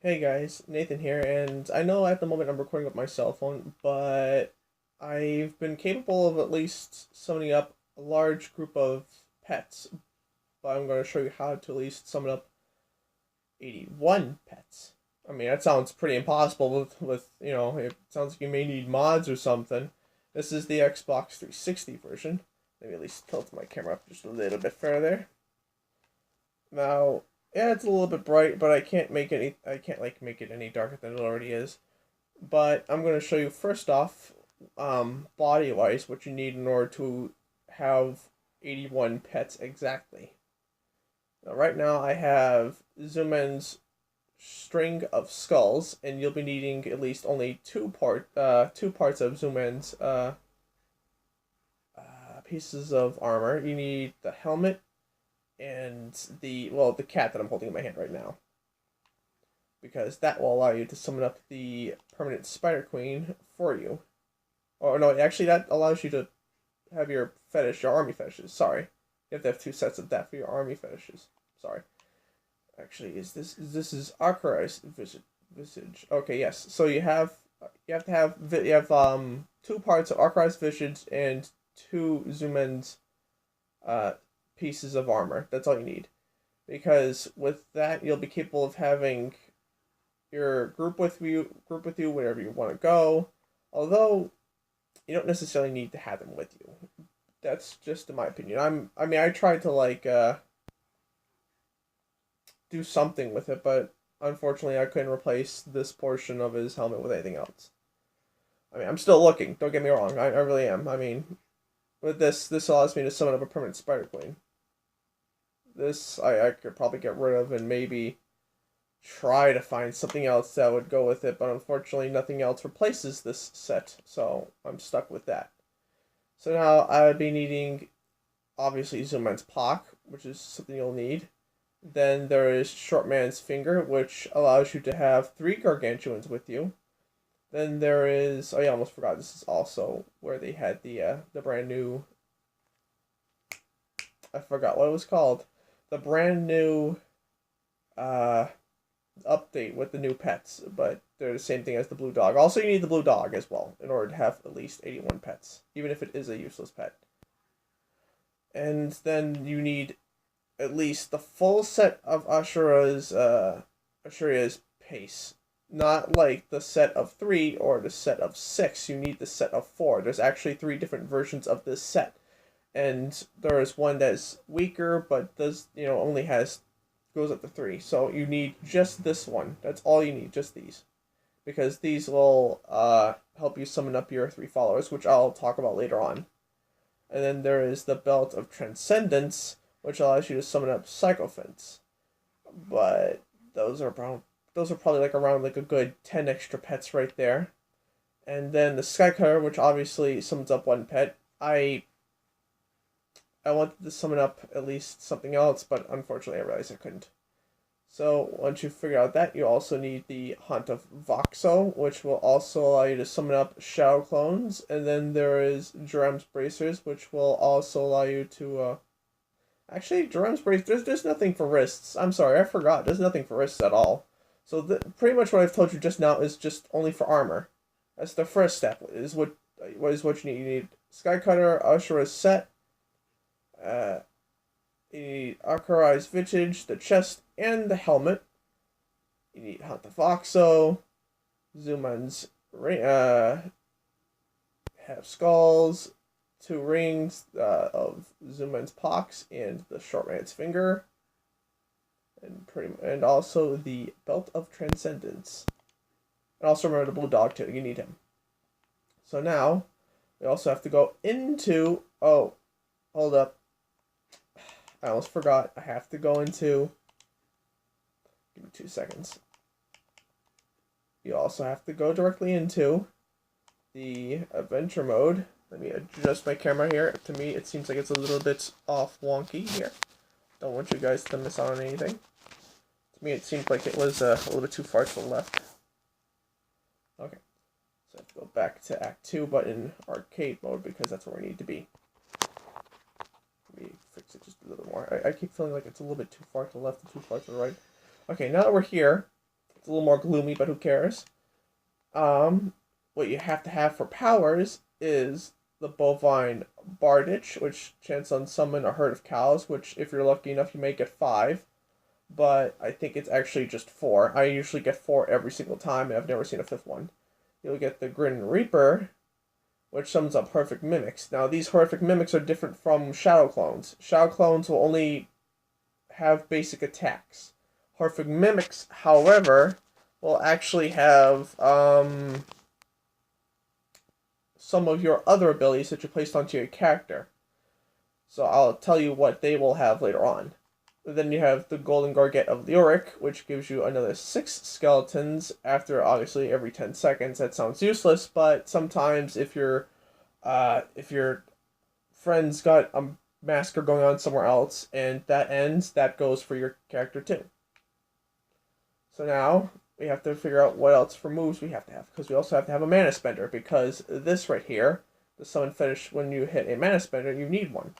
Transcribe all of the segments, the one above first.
Hey guys, Nathan here, and I know at the moment I'm recording with my cell phone, but I've been capable of at least summoning up a large group of pets, but I'm going to show you how to at least summon up 81 pets. I mean, that sounds pretty impossible with it sounds like you may need mods or something. This is the Xbox 360 version. Maybe at least tilt my camera up just a little bit further. Now, yeah, it's a little bit bright, but I can't like make it any darker than it already is. But I'm going to show you first off, body wise, what you need in order to have 81 pets exactly. Now, right now, I have Zuman's string of skulls, and you'll be needing at least only two parts of Zuman's pieces of armor. You need the helmet and the cat that I'm holding in my hand right now, because that will allow you to summon up the permanent Spider Queen for you. Or no, actually that allows you to have your army fetishes. Sorry, you have to have two sets of that for your army fetishes. Sorry. Actually, this is Archarized visage? Okay, yes. So you have two parts of Archarized visage and two Zumen's uh pieces of armor. That's all you need, because with that you'll be capable of having your group with you wherever you want to go. Although you don't necessarily need to have them with you. That's just in my opinion. I tried to do something with it, but unfortunately I couldn't replace this portion of his helmet with anything else. I mean, I'm still looking. Don't get me wrong. I really am. I mean, with this allows me to summon up a permanent Spider Queen. This I could probably get rid of and maybe try to find something else that would go with it, but unfortunately nothing else replaces this set, so I'm stuck with that. So now I would be needing, obviously, Zuman's Pock, which is something you'll need. Then there is Shortman's Finger, which allows you to have three Gargantuans with you. Then there is, oh yeah, I almost forgot, this is also where they had the brand new, I forgot what it was called, the brand new uh update with the new pets, but they're the same thing as the blue dog. Also, you need the blue dog as well in order to have at least 81 pets, even if it is a useless pet. And then you need at least the full set of Ashura's pace. Not like the set of 3 or the set of 6. You need the set of 4. There's actually 3 different versions of this set. And there is one that's weaker, but only has goes up to 3. So you need just this one. That's all you need, just these. Because these will help you summon up your 3 followers, which I'll talk about later on. And then there is the Belt of Transcendence, which allows you to summon up Psychophants. But those are probably like around like a good 10 extra pets right there. And then the Skycutter, which obviously summons up one pet. I wanted to summon up at least something else, but unfortunately I realized I couldn't. So once you figure out that, you also need the Hunt of Voxo, which will also allow you to summon up Shadow Clones. And then there is Jerem's Bracers, which will also allow you to... Actually, Jerem's Bracers, there's nothing for wrists. I'm sorry, I forgot. There's nothing for wrists at all. So pretty much what I've told you just now is just only for armor. That's the first step, is what you need. You need Skycutter, Ashura's set, you need Archarized Visage, the chest, and the helmet. You need Hunt the Foxo, Zuman's have skulls, 2 rings of Zuman's Pox, and the Shortman's Finger, and also the Belt of Transcendence. And also remember the blue dog too. You need him. So now we also have to go into. Oh, hold up. I almost forgot. I have to go into... Give me 2 seconds. You also have to go directly into the adventure mode. Let me adjust my camera here. To me, it seems like it's a little bit off wonky here. Don't want you guys to miss out on anything. To me, it seemed like it was a little bit too far to the left. Okay. So I have to go back to Act 2, but in arcade mode, because that's where we need to be. Let me fix it just a little more. I keep feeling like it's a little bit too far to the left and too far to the right. Okay, now that we're here, It's a little more gloomy, but who cares? What you have to have for powers is the bovine bardage, which chance on summon a herd of cows, which if you're lucky enough you may get 5, but I think it's actually just 4. I usually get 4 every single time, and I've never seen a 5th one. You'll get the Grin Reaper, which sums up horrific mimics. Now these horrific mimics are different from shadow clones. Shadow clones will only have basic attacks. Horrific mimics, however, will actually have some of your other abilities that you placed onto your character. So I'll tell you what they will have later on. Then you have the Golden Garget of Leoric, which gives you another 6 skeletons after obviously every 10 seconds. That sounds useless, but sometimes if your friend's got a massacre going on somewhere else and that ends, that goes for your character too. So now we have to figure out what else for moves we have to have, because we also have to have a mana spender, because this right here, the summon fetish, when you hit a mana spender, you need one.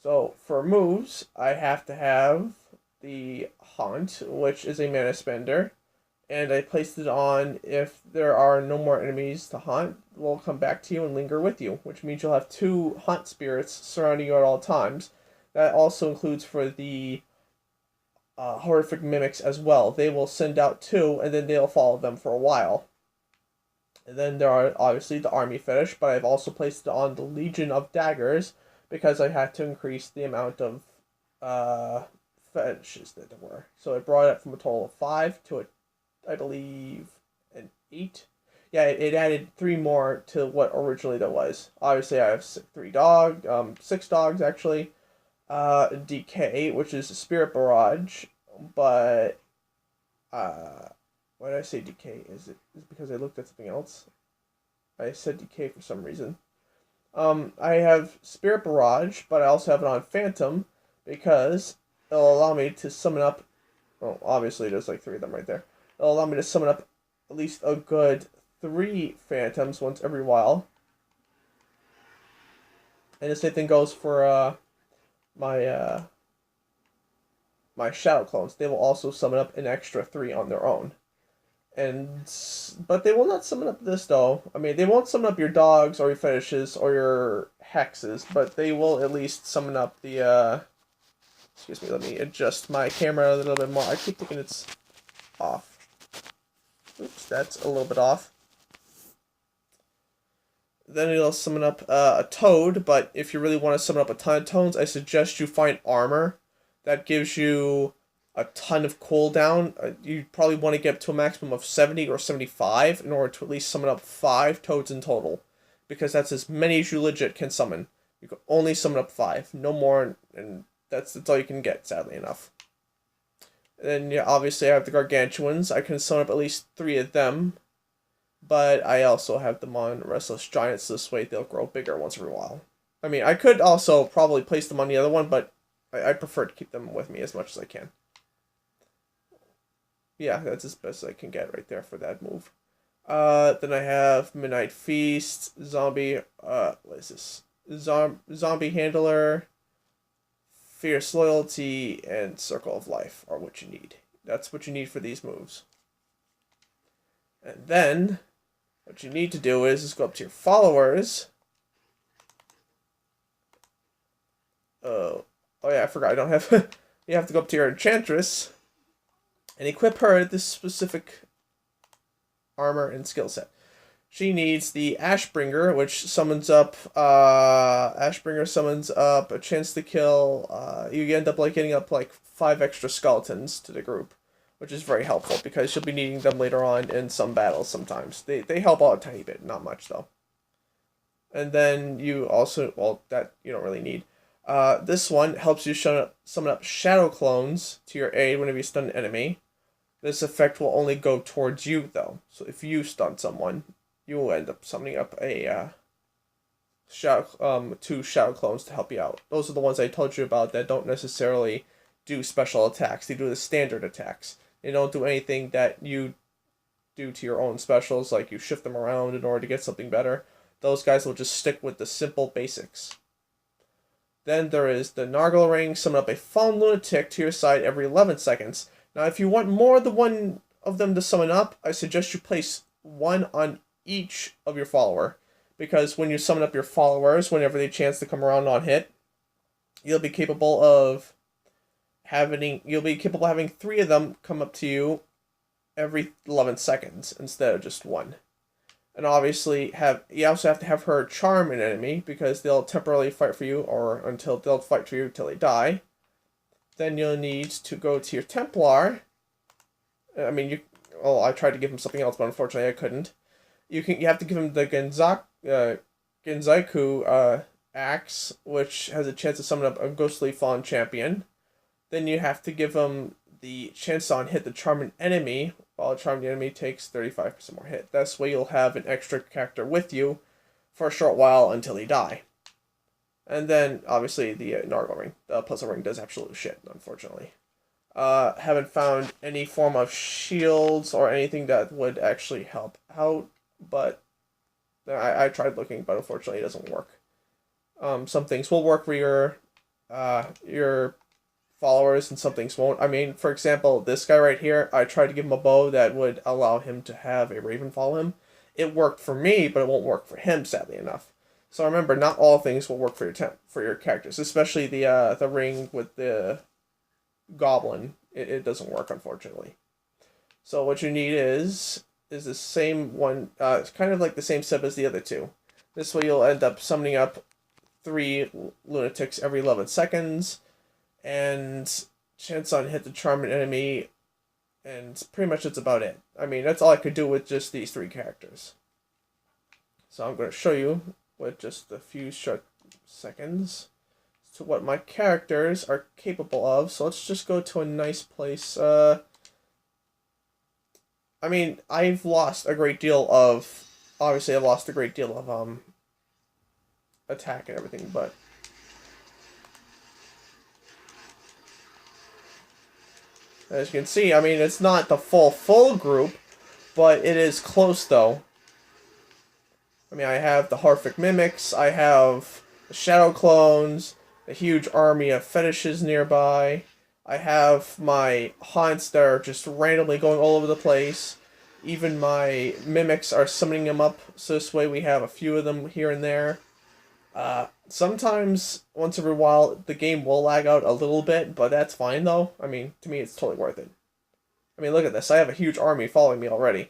So for moves, I have to have the Haunt, which is a mana spender, and I placed it on if there are no more enemies to haunt, will come back to you and linger with you, which means you'll have 2 haunt spirits surrounding you at all times. That also includes for the horrific mimics as well. They will send out 2, and then they'll follow them for a while. And then there are obviously the army fetish, but I've also placed it on the Legion of Daggers, because I had to increase the amount of fetishes that there were. So I brought it from a total of 5 to I believe an 8. Yeah, it added 3 more to what originally there was. Obviously, I have 6 dogs actually. DK, which is a Spirit Barrage, but why did I say DK? Is it because I looked at something else? I said DK for some reason. I have Spirit Barrage, but I also have it on Phantom because it'll allow me to summon up. Well, obviously there's like 3 of them right there. It'll allow me to summon up at least a good 3 Phantoms once every while. And the same thing goes for my Shadow Clones. They will also summon up an extra 3 on their own. But they will not summon up this though. I mean, they won't summon up your dogs or your fetishes or your hexes, but they will at least summon up the excuse me, let me adjust my camera a little bit more. I keep thinking it's off. Oops, that's a little bit off. Then it'll summon up a toad, but if you really want to summon up a ton of toads, I suggest you find armor. That gives you a ton of cooldown. You probably want to get to a maximum of 70 or 75 in order to at least summon up 5 toads in total, because that's as many as you legit can summon. You can only summon up 5, no more, and that's all you can get, sadly enough. And yeah, obviously I have the Gargantuans. I can summon up at least 3 of them, but I also have them on Restless Giants. This way they'll grow bigger once in a while. I mean, I could also probably place them on the other one, but I prefer to keep them with me as much as I can. Yeah, that's as best as I can get right there for that move. Then I have Midnight Feast, Zombie, what is this? Zombie Handler, Fierce Loyalty, and Circle of Life are what you need. That's what you need for these moves. And then, what you need to do is go up to your followers. Oh yeah, I forgot. I don't have. You have to go up to your Enchantress and equip her this specific armor and skill set. She needs the Ashbringer, which summons up. Ashbringer summons up a chance to kill. You end up getting up 5 extra skeletons to the group, which is very helpful because you'll be needing them later on in some battles. Sometimes they help out a tiny bit, not much though. And then you also that you don't really need. This one helps you summon up Shadow Clones to your aid whenever you stun an enemy. This effect will only go towards you though. So if you stun someone, you will end up summoning up a 2 Shadow Clones to help you out. Those are the ones I told you about that don't necessarily do special attacks. They do the standard attacks. They don't do anything that you do to your own specials, like you shift them around in order to get something better. Those guys will just stick with the simple basics. Then there is the Nargle Ring. Summon up a Fallen Lunatic to your side every 11 seconds. Now, if you want more than one of them to summon up, I suggest you place one on each of your follower. Because when you summon up your followers, whenever they chance to come around on hit, you'll be capable of having 3 of them come up to you every 11 seconds instead of just one. And obviously you also have to have her charm an enemy because they'll temporarily fight for you or until they'll fight for you until they die. Then you'll need to go to your Templar. I mean, I tried to give him something else, but unfortunately I couldn't. You have to give him the Genzaku axe, which has a chance to summon up a ghostly fallen champion. Then you have to give him the chance on hit the charmed enemy, while the charmed enemy takes 35% more hit. That's why you'll have an extra character with you for a short while until they die. And then, obviously, the Nargle ring. The puzzle ring does absolute shit, unfortunately. Haven't found any form of shields or anything that would actually help out, but I tried looking, but unfortunately it doesn't work. Some things will work for your followers and some things won't. I mean, for example, this guy right here, I tried to give him a bow that would allow him to have a raven follow him. It worked for me, but it won't work for him, sadly enough. So remember, not all things will work for your characters, especially the ring with the goblin. It doesn't work, unfortunately. So what you need is the same one. It's kind of like the same step as the other two. This way you'll end up summoning up 3 lunatics every 11 seconds, and chance on hit the charmed enemy, and pretty much that's about it. I mean, that's all I could do with just these 3 characters. So I'm going to show you with just a few short seconds to what my characters are capable of. So let's just go to a nice place. I mean, I've lost a great deal of... Obviously, I've lost a great deal of attack and everything, but... As you can see, I mean, it's not the full group, but it is close, though. I mean, I have the Horrific Mimics, I have the Shadow Clones, a huge army of fetishes nearby. I have my haunts that are just randomly going all over the place. Even my mimics are summoning them up, so this way we have a few of them here and there. Sometimes, once every while, the game will lag out a little bit, but that's fine though. I mean, to me it's totally worth it. I mean, look at this. I have a huge army following me already.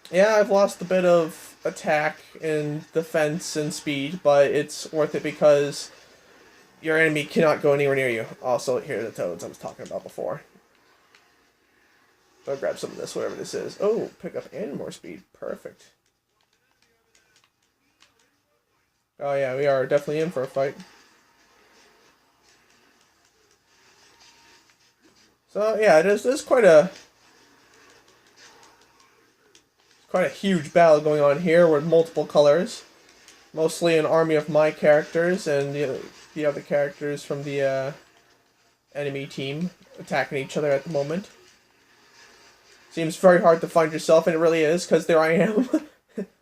Yeah, I've lost a bit of attack and defense and speed, but it's worth it because your enemy cannot go anywhere near you. Also, here are the toads I was talking about before. I'll grab some of this, whatever this is. Oh, pick up and more speed. Perfect. Oh yeah, we are definitely in for a fight. So yeah, there's quite a huge battle going on here with multiple colors. Mostly an army of my characters and the other characters from the enemy team attacking each other at the moment. Seems very hard to find yourself, and it really is, because there I am.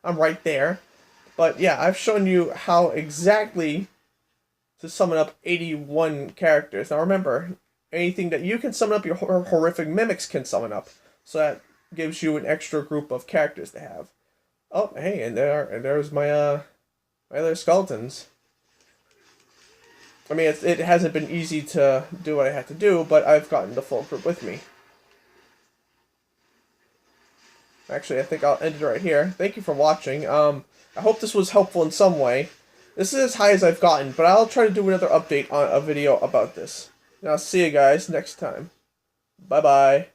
I'm right there. But yeah, I've shown you how exactly to summon up 81 characters. Now remember, anything that you can summon up, your horrific mimics can summon up. So that gives you an extra group of characters to have. Oh, hey, and there's my my other skeletons. I mean, it hasn't been easy to do what I had to do, but I've gotten the full group with me. Actually, I think I'll end it right here. Thank you for watching. I hope this was helpful in some way. This is as high as I've gotten, but I'll try to do another update on a video about this. And I'll see you guys next time. Bye-bye.